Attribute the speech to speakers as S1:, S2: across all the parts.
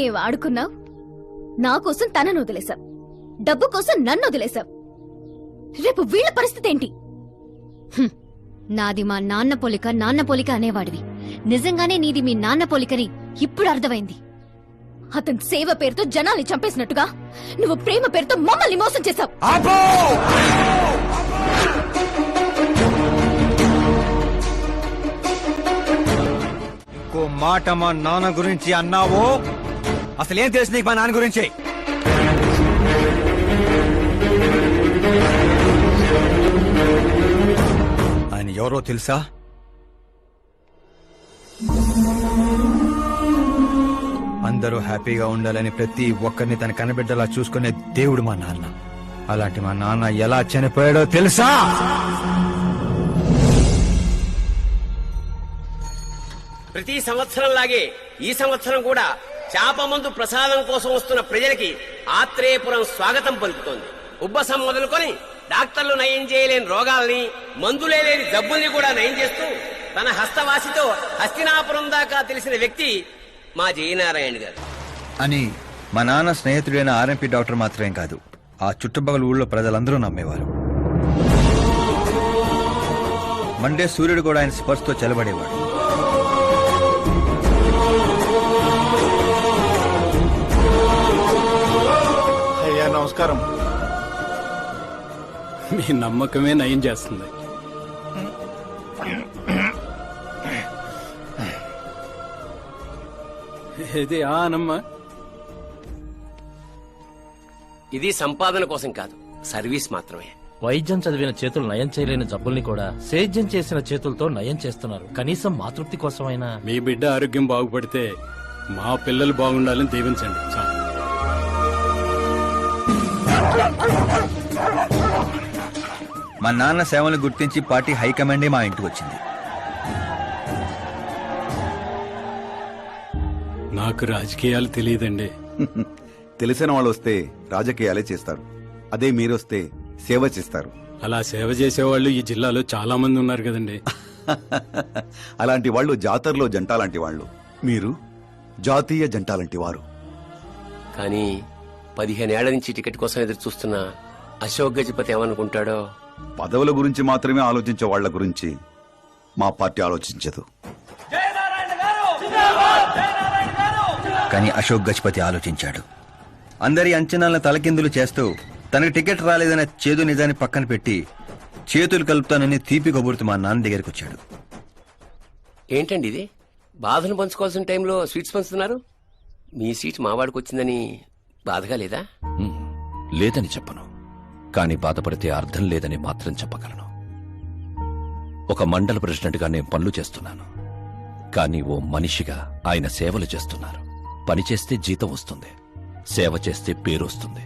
S1: ఏం ఆడుకున్నావు? నా కోసం తనను వదిలేశావు, డబ్బు కోసం నన్ను వదిలేశావు. రేపు వీళ్ల పరిస్థితి ఏంటి? నాది మా నాన్న పోలిక అనేవాడివి. నిజంగానే నీది మీ నాన్న పోలికని ఇప్పుడు అర్థమైంది. అతని సేవ పేరుతో జనాల్ని చంపేసినట్టుగా నువ్వు ప్రేమ పేరుతో మమ్మల్ని మోసం చేశావు.
S2: ఇంకో మాట మా నాన్న గురించి అన్నావో అసలేం తెలుసు నీకు మా నాన్న గురించి? ఆయన ఎవరో తెలుసా? అందరూ హ్యాపీగా ఉండాలని ప్రతి ఒక్కరిని తన కనబిడ్డలా చూసుకునే దేవుడు మా నాన్న. అలాంటి మా నాన్న ఎలా చనిపోయాడో తెలుసా?
S3: ప్రతి సంవత్సరం లాగే ఈ సంవత్సరం కూడా చాపమందు ప్రసాదం కోసం వస్తున్న ప్రజలకి ఆత్రేయపురం స్వాగతం పలుకుతోంది. ఉబ్బసం మొదలుకొని డాక్టర్లు నయం చేయలేని రోగాల్ని, మందులే లేని జబ్బుల్ని కూడా నయం చేస్తూ తన హస్తవాసితో హస్తినాపురం దాకా తెలిసిన వ్యక్తి మా జయనారాయణ గారు.
S2: అని మా నాన్న స్నేహితుడైన ఆర్ఎంపీ డాక్టర్ మాత్రమే కాదు, ఆ చుట్టుపక్కల ఊళ్ళో ప్రజలందరూ నమ్మేవారు. మండే సూర్యుడు కూడా ఆయన స్పర్శతో చెలబడేవాడు.
S4: అయ్యా నమస్కారం.
S5: మీ నమ్మకమే నయం చేస్తుంది. ఇది ఆనమ్మా.
S3: ఇది సంపాదన కోసం కాదు, సర్వీస్ మాత్రమే.
S6: వైద్యం చదివిన చేతులు నయం చేయలేని జబ్బుల్ని కూడా సేద్యం చేసిన చేతులతో నయం చేస్తున్నారు. కనీసం మాతృప్తి కోసమైనా.
S5: మీ బిడ్డ ఆరోగ్యం బాగుపడితే మా పిల్లలు బాగుండాలని దీవించండి.
S2: మా నాన్న సేవలు గుర్తించి పార్టీ హైకమాండే మా ఇంటికి వచ్చింది.
S5: నాకు రాజకీయాలు తెలియదండి.
S4: తెలిసిన వాళ్ళు వస్తే రాజకీయాలే చేస్తారు, అదే మీరొస్తే సేవ చేస్తారు.
S5: అలా సేవ చేసేవాళ్ళు ఈ జిల్లాలో చాలా మంది ఉన్నారు కదండి.
S4: అలాంటి వాళ్ళు జాతరలో జంట లాంటి వాళ్ళు, మీరు జాతీయ జంట లాంటి వారు.
S3: కానీ 15 ఏళ్ల నుంచి టికెట్ కోసం ఎదురు చూస్తున్న అశోక్ గజపతి ఏమనుకుంటాడో.
S4: పదవుల గురించి మాత్రమే ఆలోచించే వాళ్ల గురించి మా పార్టీ ఆలోచించదు.
S2: కానీ అశోక్ గజపతి ఆలోచించాడు. అందరి అంచనాలను తలకిందులు చేస్తూ తనకు టికెట్ రాలేదన్న చేదు నిజాన్ని పక్కన పెట్టి చేతులు కలుపుతానని తీపి కబురుతూ మా నాన్న దగ్గరికి వచ్చాడు.
S3: ఏంటండి ఇది? బాధను పంచుకోవాల్సిన టైంలో స్వీట్స్ పంచుతున్నారు. మీ సీట్ మావాడికి వచ్చిందని బాధగా లేదా?
S7: లేదని చెప్పను, కానీ బాధపడితే అర్థం లేదని మాత్రం చెప్పగలను. ఒక మండల ప్రెసిడెంట్గా నేను పనులు చేస్తున్నాను, కానీ ఓ మనిషిగా ఆయన సేవలు చేస్తున్నారు. పనిచేస్తే జీతం వస్తుంది, సేవ చేస్తే పేరు వస్తుంది.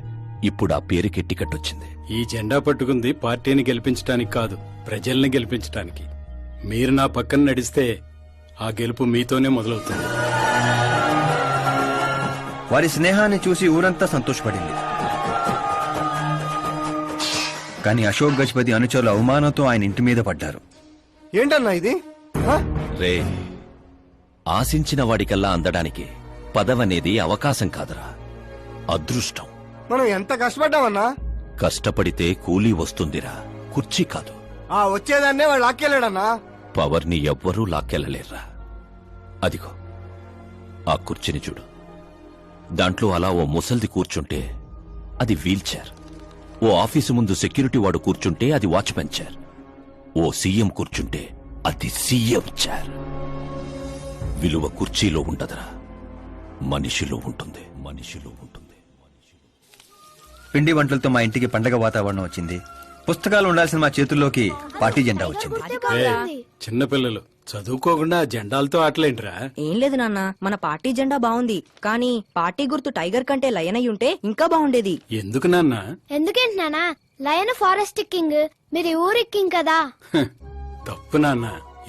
S7: ఇప్పుడు ఆ పేరుకి టికెట్ వచ్చింది.
S5: ఈ జెండా పట్టుకుంది పార్టీని గెలిపించడానికి కాదు, ప్రజల్ని గెలిపించడానికి. మీరు నా పక్కన నడిస్తే ఆ గెలుపు మీతోనే మొదలవుతుంది.
S2: వారి స్నేహాన్ని చూసి ఊరంతా సంతోషపడింది. కానీ అశోక్ గజపతి అనుచరుల అవమానంతో ఆయన ఇంటి మీద పడ్డారు.
S4: ఏంటన్నా ఇది?
S7: రే, ఆశించిన వాడికల్లా అందడానికి పదవనేది అవకాశం కాదురా, అదృష్టం.
S4: మనం ఎంత కష్టపడ్డామన్నా?
S7: కష్టపడితే కూలీ వస్తుందిరా, కుర్చీ కాదు.
S4: ఆ వచ్చేదాన్నే వాళ్ళు లాక్కెళ్ళాడన్నా.
S7: పవర్ని ఎవ్వరూ లాక్కెళ్ళలేర్రా. అదిగో ఆ కుర్చీని చూడు, దాంట్లో అలా ఓ ముసల్ది కూర్చుంటే అది వీల్ చైర్. ఓ ఆఫీసు ముందు సెక్యూరిటీ వాడు కూర్చుంటే అది వాచ్మెన్ చైర్. ఓ సీఎం కూర్చుంటే అది సీఎం చైర్. విలువ కుర్చీలో ఉండదురా, మనిషిలో ఉంటుంది. మనిషిలో ఉంటుంది.
S2: పిండి వంటలతో మా ఇంటికి పండగ వాతావరణం వచ్చింది. పుస్తకాలు ఉండాల్సిన మా చేతుల్లోకి పార్టీ జెండా వచ్చింది.
S5: చిన్నపిల్లలు చదువుకోకుండా జెండాలతో ఆటలేంట్రా?
S8: ఏం లేదు నాన్న, మన పార్టీ జెండా బాగుంది, కానీ పార్టీ గుర్తు టైగర్ కంటే లయన్ అయి ఉంటే ఇంకా బాగుండేది.
S5: ఎందుకు నాన్న?
S9: ఎందుకేంటి నాన్న? లయన్ ఫారెస్ట్ కింగ్, మీరు ఊరి కింగ్ కదా.
S5: తప్పు నాన్న,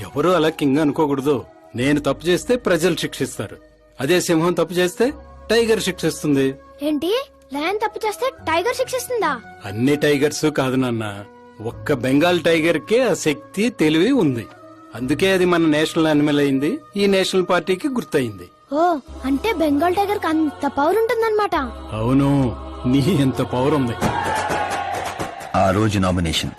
S5: ఎవరూ అలా కింగ్ అనుకోకూడదు. నేను తప్పు చేస్తే ప్రజలు శిక్షిస్తారు, అదే సింహం తప్పు చేస్తే టైగర్ శిక్షిస్తుంది.
S9: ఏంటి లయన్ తప్పు చేస్తే టైగర్ శిక్షిస్తుందా?
S5: అన్ని టైగర్స్ కాదు నాన్న, ఒక్క బెంగాల్ టైగర్ కే ఆ శక్తి తెలివి ఉంది. అందుకే అది మన నేషనల్ యానిమల్ అయింది, ఈ నేషనల్ పార్టీకి గుర్తయింది.
S9: ఓ అంటే బెంగాల్ టైగర్ కి అంత పవర్ ఉంటుందన్నమాట.
S5: అవును, నీ ఎంత పవర్ ఉంది.
S2: ఆ రోజు నామినేషన్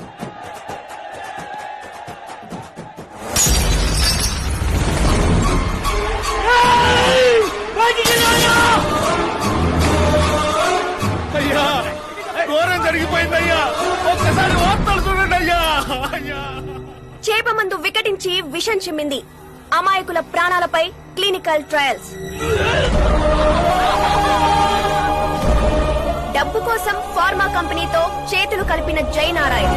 S8: చేప మందు వికటించి విషం చిమ్మింది. అమాయకుల ప్రాణాలపై క్లినికల్ ట్రయల్స్. డబ్బు కోసం ఫార్మా కంపెనీతో చేతులు కలిపిన జయనారాయణ.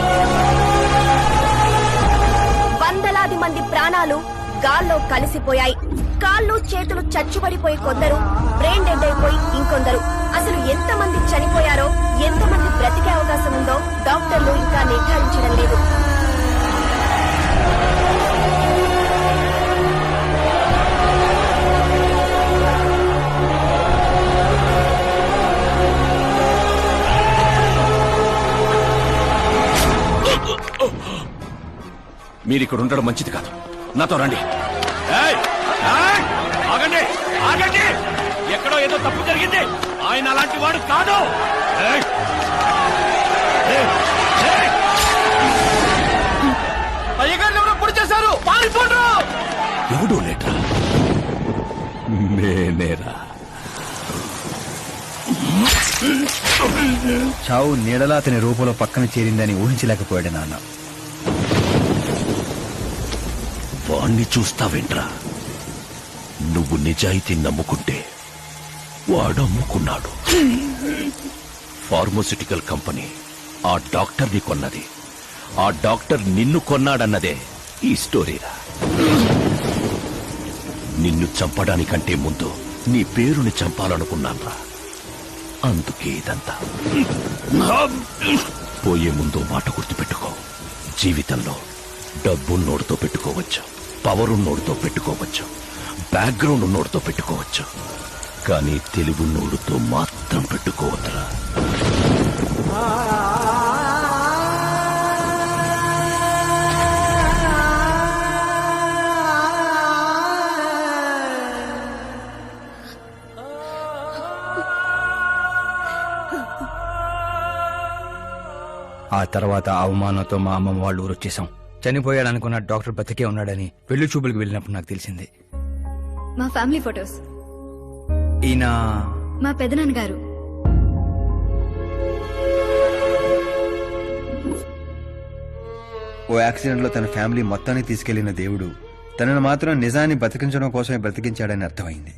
S8: వందలాది మంది ప్రాణాలు గాల్లో కలిసిపోయాయి. కాళ్ళు చేతులు చచ్చుబడిపోయి కొందరు, బ్రెయిన్ డెడ్ అయిపోయి ఇంకొందరు. అసలు ఎంతమంది చనిపోయారో, ఎంతమంది బ్రతికే అవకాశం ఉందో డాక్టర్లు ఇంకా నిర్ధారించడం లేదు.
S7: మీరిక్కడ ఉండడం మంచిది కాదు, నాతో రండి. ఆగండి ఆగండి, ఎక్కడో ఏదో తప్పు జరిగింది, ఆయన అలాంటి వాడు కాదు. అయ్యగారు ఎవరో పొడి చేశారు, పారిపోండ్రు. ఎవడో లేట్రా, నేనేరా.
S2: చావు నీడలా అతని రూపంలో పక్కన చేరిందని ఊహించలేకపోయాడు నాన్న.
S7: వాణ్ణి చూస్తావేంట్రా? నువ్వు నిజాయితీ నమ్ముకుంటే వాడు అమ్ముకున్నాడు. ఫార్మాస్యూటికల్ కంపెనీ ఆ డాక్టర్ని కొన్నది, ఆ డాక్టర్ నిన్ను కొన్నాడన్నదే ఈ స్టోరీరా. నిన్ను చంపడానికంటే ముందు నీ పేరుని చంపాలనుకున్నాన్రా, అందుకే ఇదంతా. పోయే ముందు మాట గుర్తుపెట్టుకో, జీవితంలో డబ్బు నోడుతో పెట్టుకోవచ్చు, పవర్ ఉన్నోడుతో పెట్టుకోవచ్చు, బ్యాక్గ్రౌండ్ ఉన్నోడుతో పెట్టుకోవచ్చు, కానీ తెలుగు నోడుతో మాత్రం పెట్టుకోవద్దురా.
S2: ఆ తర్వాత అవమానంతో మా అమ్మమ్మ వాళ్ళు ఊరు వచ్చేసాం. చనిపోయాడనుకున్న డాక్టర్ బతికే ఉన్నాడని పెళ్లి చూపులకు వెళ్ళినప్పుడు నాకు తెలిసింది.
S1: మా ఫ్యామిలీ ఫొటోస్.
S2: ఈయన
S1: మా పెదనాన్నగారు.
S2: ఓ యాక్సిడెంట్ లో తన ఫ్యామిలీ మొత్తాన్ని తీసుకెళ్లిన దేవుడు తనను మాత్రం నిజాన్ని బతికించడం కోసమే బ్రతికించాడని అర్థమైంది.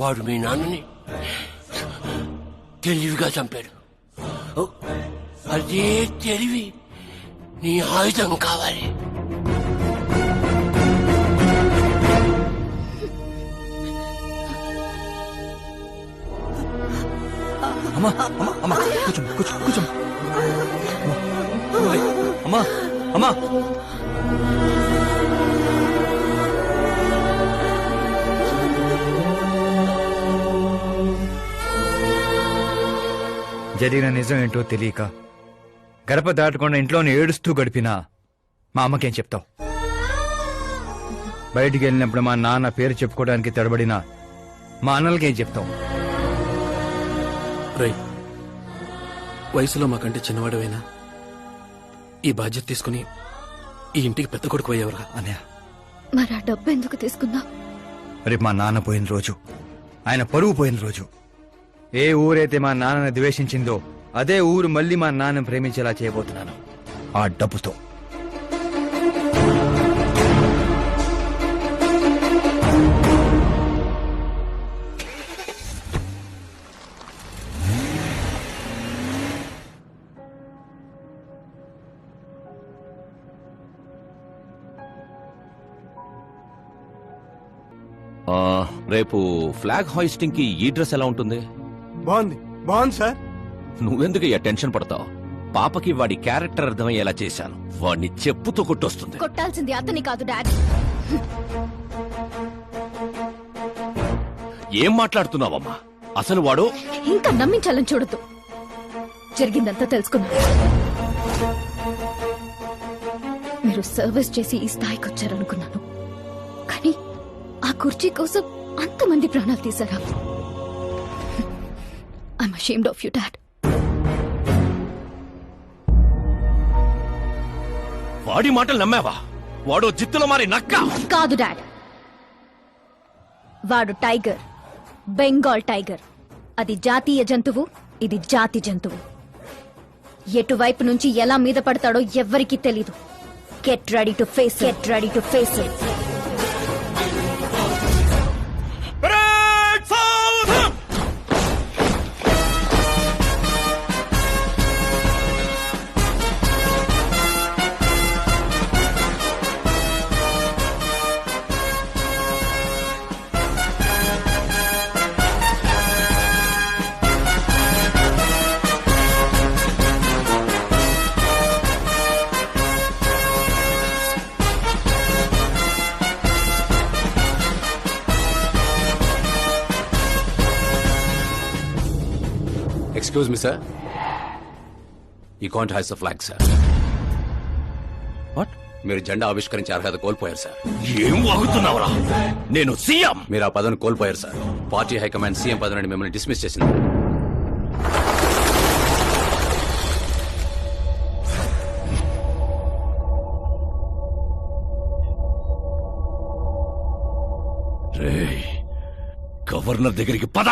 S3: వాడు మీ నాన్నని తెలివిగా చంపాడు. అదే తెలివి నీ ఆయుధం కావాలి.
S2: అమ్మా అమ్మా అమ్మా కూర్చో కూర్చో కూర్చో అమ్మా అమ్మా. జరిగిన నిజం ఏంటో తెలియక గడప దాటకుండా ఇంట్లోనే ఏడుస్తూ గడిపినా మా అమ్మకేం చెప్తావు? బయటికి వెళ్ళినప్పుడు మా నాన్న పేరు చెప్పుకోవడానికి తడబడిన మా అన్నలకేం చెప్తావు?
S10: రై, వయసులో మాకంటే చిన్నవాడవైనా ఈ బాధ్యత తీసుకుని ఈ ఇంటికి పెద్ద కొడుకు అయ్యేవరా
S2: అన్నయ్య.
S1: మరి ఆ డబ్బు ఎందుకు తీసుకున్నా?
S2: రేపు మా నాన్న పోయిన రోజు, ఆయన పరువు పోయిన రోజు. ఏ ఊరైతే మా నాన్నని ద్వేషించిందో అదే ఊరు మళ్ళీ మా నాన్న ప్రేమించేలా చేయబోతున్నాను, ఆ డబ్బుతో.
S7: రేపు ఫ్లాగ్ హాయిస్టింగ్ కి ఈ డ్రెస్ ఎలా ఉంటుంది?
S10: బాగుంది బాగుంది సార్.
S7: నువ్వెందుకు టెన్షన్ పడతావు? పాపకి వాడి క్యారెక్టర్ అర్థమయ్యేలా చేశాను, వాడిని చెప్పుతో కొట్టొస్తుంది.
S1: కొట్టాల్సింది అతని కాదు డాడ్.
S7: ఏం మాట్లాడుతున్నావమ్మా? అసలు వాడు
S1: ఇంకా నమ్మించాలని చూడద్దు. జరిగిందంతా తెలుసుకున్నా. మీరు సర్వీస్ చేసి ఈ స్థాయికి వచ్చారనుకున్నాను, కానీ ఆ కుర్చీ కోసం అంతమంది ప్రాణాలు తీశారా? I'm ashamed of you dad.
S7: వాడి మాటలు నమ్మావా? వాడు జిత్తులో మారి నక్క
S1: కాదు డాడ్, వాడు టైగర్, బెంగాల్ టైగర్. అది జాతీయ జంతువు, ఇది జాతి జంతువు. ఎటువైపు నుంచి ఎలా మీద పడతాడో ఎవ్వరికీ తెలీదు. Get ready to face, get ready to face it.
S10: Excuse me sir, you can't hoist the flag sir.
S7: What?
S10: మీరు జెండా ఆవిష్కరించే అర్హత కోల్పోయారు సార్.
S7: ఏం వాగుతున్నావురా? నేను సీఎం.
S10: మీరు ఆ పదవిని కోల్పోయారు సార్. పార్టీ హైకమాండ్ సీఎం పదవి నుండి మిమ్మల్ని డిస్మిస్ చేసింది.
S7: రేయ్, గవర్నర్ దగ్గరికి పద.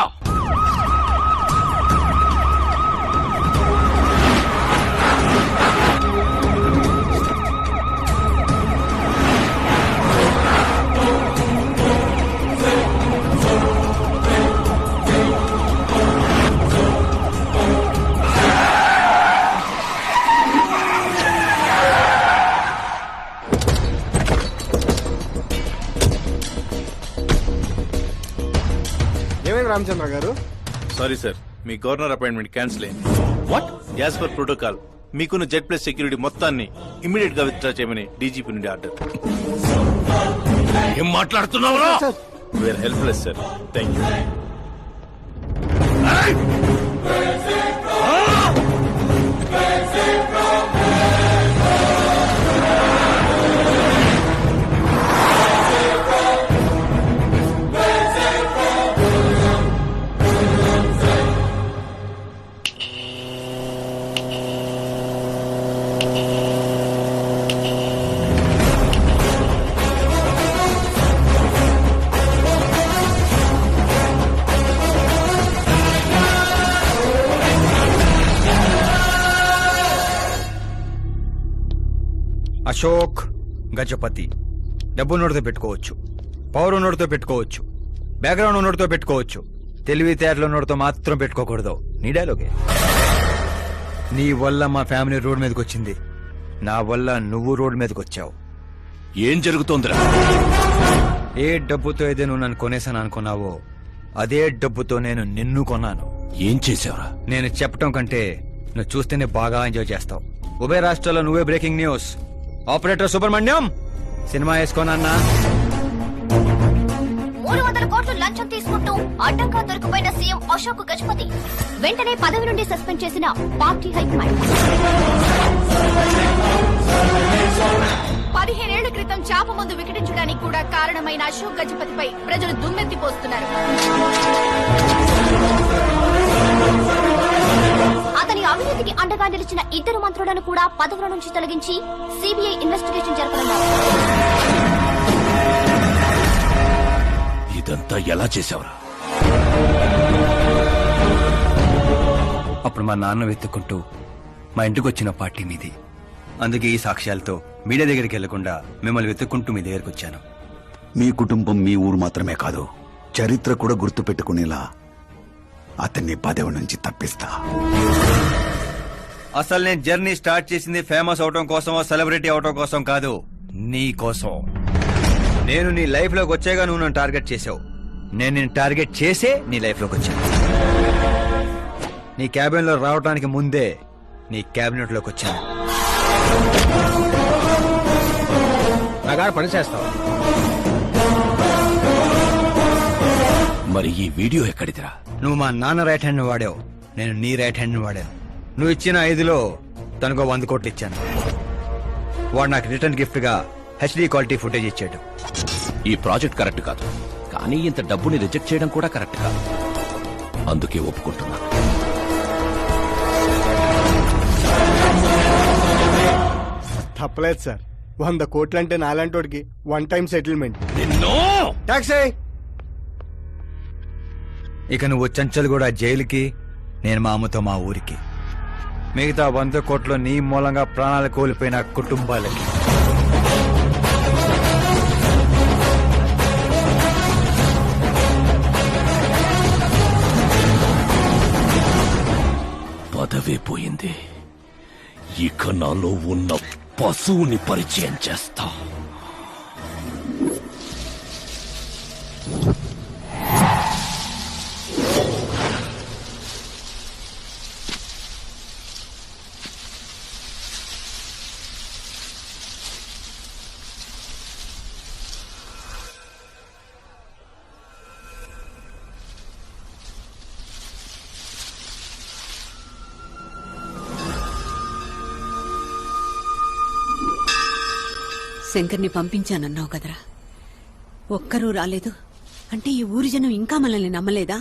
S11: ఏమైంది రామచంద్ర గారు?
S12: సారీ సార్, మీ గవర్నర్ అపాయింట్మెంట్ క్యాన్సిల్ అయింది.
S7: వాట్?
S12: యాజ్ పర్ ప్రోటోకాల్ మీకున్న జెడ్ ప్లస్ సెక్యూరిటీ మొత్తాన్ని ఇమ్మీడియట్ గా విత్డ్రా చేయమని డీజీపీ నుండి ఆర్డర్.
S7: ఏం మాట్లాడుతున్నావురా?
S12: We're helpless sir. Thank you.
S2: Ashok Gajapathi. డబ్బు నోటితో పెట్టుకోవచ్చు, పవర్ నోటితో పెట్టుకోవచ్చు, బ్యాక్గ్రౌండ్ నోటితో పెట్టుకోవచ్చు, తెలివితేటలో నోటితో మాత్రం పెట్టుకోకూడదు. నీ డైలాగే. నీ వల్ల మా ఫ్యామిలీ రోడ్ మీదకి వచ్చింది, నా వల్ల నువ్వు రోడ్ మీదకి వచ్చావు.
S7: ఏం జరుగుతోందిరా?
S2: ఏ డబ్బుతో అయితే నువ్వు నన్ను కొనేసాను అనుకున్నావో అదే డబ్బుతో నేను నిన్ను కొన్నాను.
S7: ఏం చేసావురా?
S2: నేను చెప్పటం కంటే నువ్వు చూస్తేనే బాగా ఎంజాయ్ చేస్తావు. ఉభయ రాష్ట్రాల్లో నువ్వే breaking news. Operator Subrahmanyam, cinema వేసుకోనన్నా.
S1: 300 కోట్లు లంచం తీసుకుంటూ అడ్డంగా దొరికిపోయిన సీఎం అశోక్ గజపతి వెంటనే పదవి నుండి సస్పెండ్ చేసిన పార్టీ హైకమాండ్. 15 ఏళ్ల క్రితం చాప మందు వికటించడానికి కూడా కారణమైన అశోక్ గజపతిపై ప్రజలు దుమ్మెత్తిపోస్తున్నారు. అతని అవినీతికి అండగా నిలిచిన 2 మంత్రులను కూడా పదవుల నుంచి తొలగించి సిబిఐ ఇన్వెస్టిగేషన్ జరపనున్నారు.
S7: ఇదంతా ఎలా చేసావురా?
S2: అప్పుడు మా నాన్న వెతుక్కుంటూ మా ఇంటికి వచ్చిన పార్టీ మీది. అందుకే ఈ సాక్ష్యాలతో మీడియా దగ్గరికి వెళ్లకుండా మిమ్మల్ని వెతుక్కుంటూ మీ దగ్గరికి వచ్చాను.
S4: మీ కుటుంబం మీ ఊరు మాత్రమే కాదు, చరిత్ర కూడా గుర్తు పెట్టుకునేలా అతన్ని పదవి నుంచి తప్పిస్తా.
S2: అసలు నేను జర్నీ స్టార్ట్ చేసింది ఫేమస్ అవటం కోసమో సెలబ్రిటీ అవటం కోసం కాదు, నీ కోసం. నేను నీ లైఫ్ లోకి వచ్చాగా నువ్వు నన్ను టార్గెట్ చేసావు. నేను నిన్ను టార్గెట్ చేసే నీ లైఫ్ లోకి వచ్చాను. నీ క్యాబిన్ లో రావడానికి ముందే నీ క్యాబినెట్ లోకి వచ్చాను.
S11: నాగారు పని చేస్తావు.
S7: మరి ఈ వీడియో ఎక్కడిదిరా?
S2: నువ్వు మా నాన్న రైట్ హ్యాండ్ వాడావు, నేను నీ రైట్ హ్యాండ్ వాడాను. నువ్వు ఇచ్చిన 5లో తనకు 100 కోట్లు ఇచ్చాను. వాడు నాకు రిటర్న్ గిఫ్ట్ గా హెచ్డి క్వాలిటీ ఫుటేజ్ ఇచ్చాడు.
S7: ఈ ప్రాజెక్ట్ కరెక్ట్ కాదు, కానీ ఇంత డబ్బుని రిజెక్ట్ చేయడం కూడా కరెక్ట్ కాదు. అందుకే ఒప్పుకుంటున్నా.
S11: తప్పలేదు సార్. 100 కోట్లంటే నాలాంటోడికి 1 time settlement.
S2: టాక్సీ. ఇక నువ్వు చంచల్ కూడా జైలుకి, నేను మా అమ్మతో మా ఊరికి. మిగతా 100 కోట్లు నీ మూలంగా ప్రాణాలు కోల్పోయిన కుటుంబాలకి.
S7: పదవే పోయింది, ఇక నాలో ఉన్న పశువుని పరిచయం చేస్తా.
S13: శంకర్ని పంపించానన్నావు కదరా, ఒక్కరూ రాలేదు అంటే ఈ ఊరి జనం ఇంకా మనల్ని నమ్మలేదా?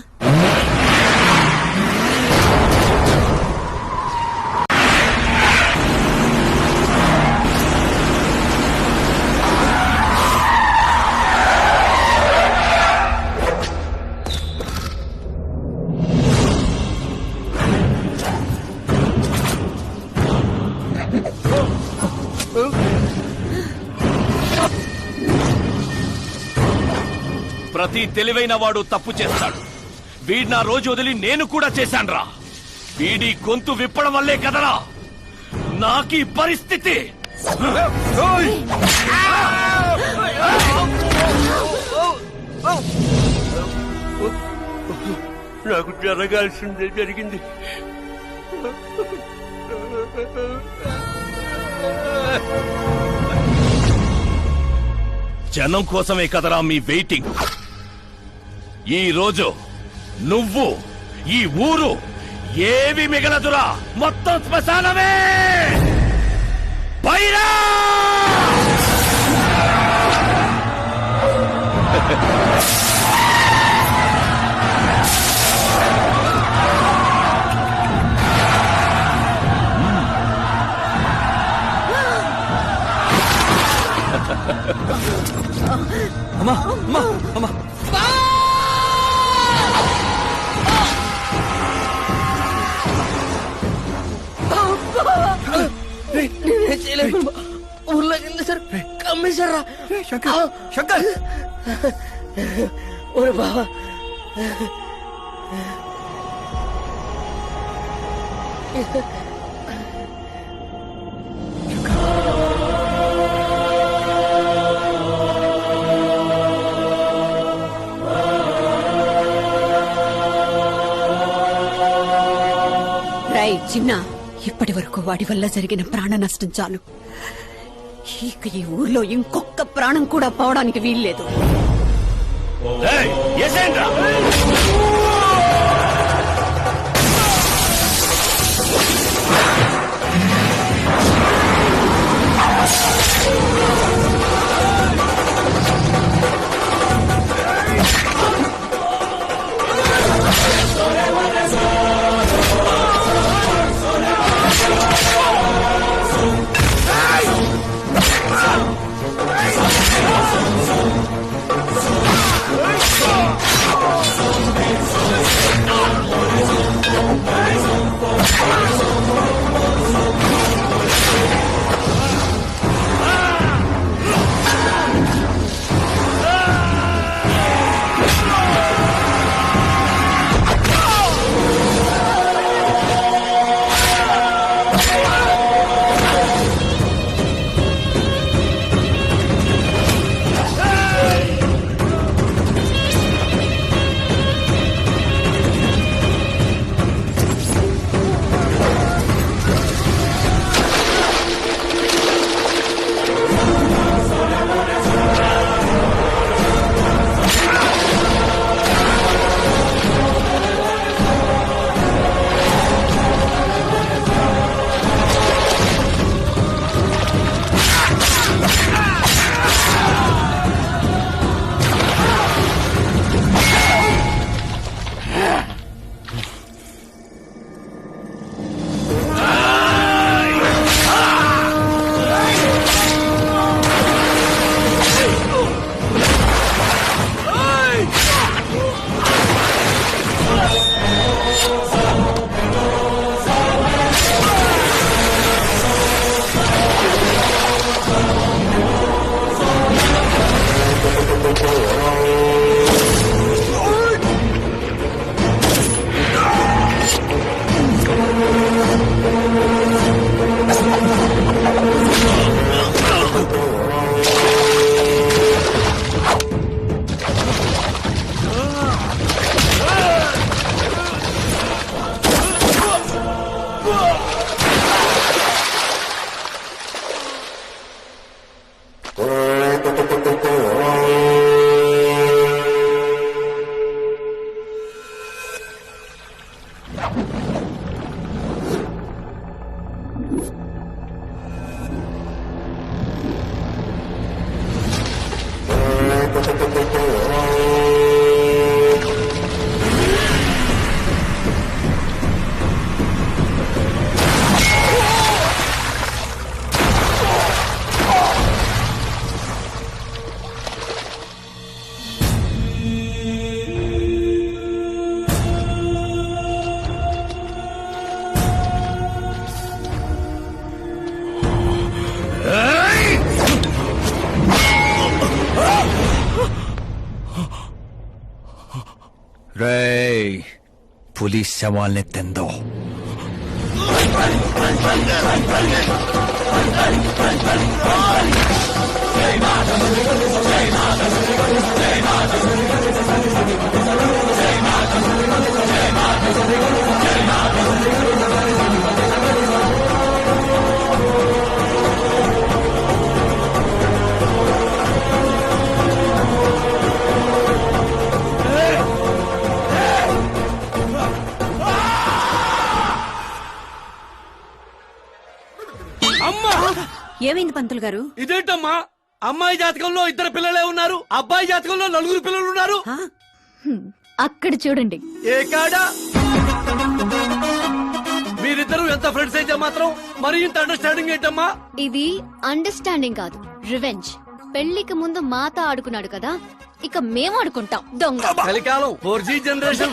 S7: ప్రతి తెలివైన వాడు తప్పు చేస్తాడు. వీడి నా రోజు వదిలి నేను కూడా చేశాన్రా. వీడి గొంతు విప్పడం వల్లే కదరా నాకీ పరిస్థితి.
S3: నాకు జరగాల్సిందే జరిగింది.
S7: జనం కోసమే కదరా మీ వెయిటింగ్. ఈ రోజు నువ్వు, ఈ ఊరు ఏవి మిగలదురా, మొత్తం శ్మశానమే. బైరా
S2: అమ్మా అమ్మా అమ్మా
S14: నేనే చేయలేదు. ఊర్లోకి వెళ్ళి సార్ కమ్మేశారా?
S2: శంకర్
S14: ఓరే బావా,
S13: చిన్న, ఇప్పటి వరకు వాడి వల్ల జరిగిన ప్రాణ నష్టం చాలు. ఇక ఈ ఊర్లో ఇంకొక ప్రాణం కూడా పోవడానికి వీల్లేదు.
S2: రేయ్ పులి శవాల్ని తిందో.
S10: అమ్మా
S13: ఏమైంది పంతులు గారు?
S14: ఇదేంటమ్మా, అమ్మాయి జాతకంలో 2 పిల్లలే ఉన్నారు, అబ్బాయి జాతకంలో 4 పిల్లలు ఉన్నారు.
S1: అక్కడ చూడండి.
S14: ఏ కాడా మీరిద్దరూ ఎంత ఫ్రెండ్స్ అయితే మాత్రం మరి ఇంత అండర్స్టాండింగ్ ఏంటమ్మా?
S9: ఇది అండర్స్టాండింగ్ కాదు, రివెంజ్. పెళ్లికి ముందు మాత ఆడుకున్నాడు కదా, ఇక మేము ఆడుకుంటాం దొంగ.
S14: కలికాలం 4G జనరేషన్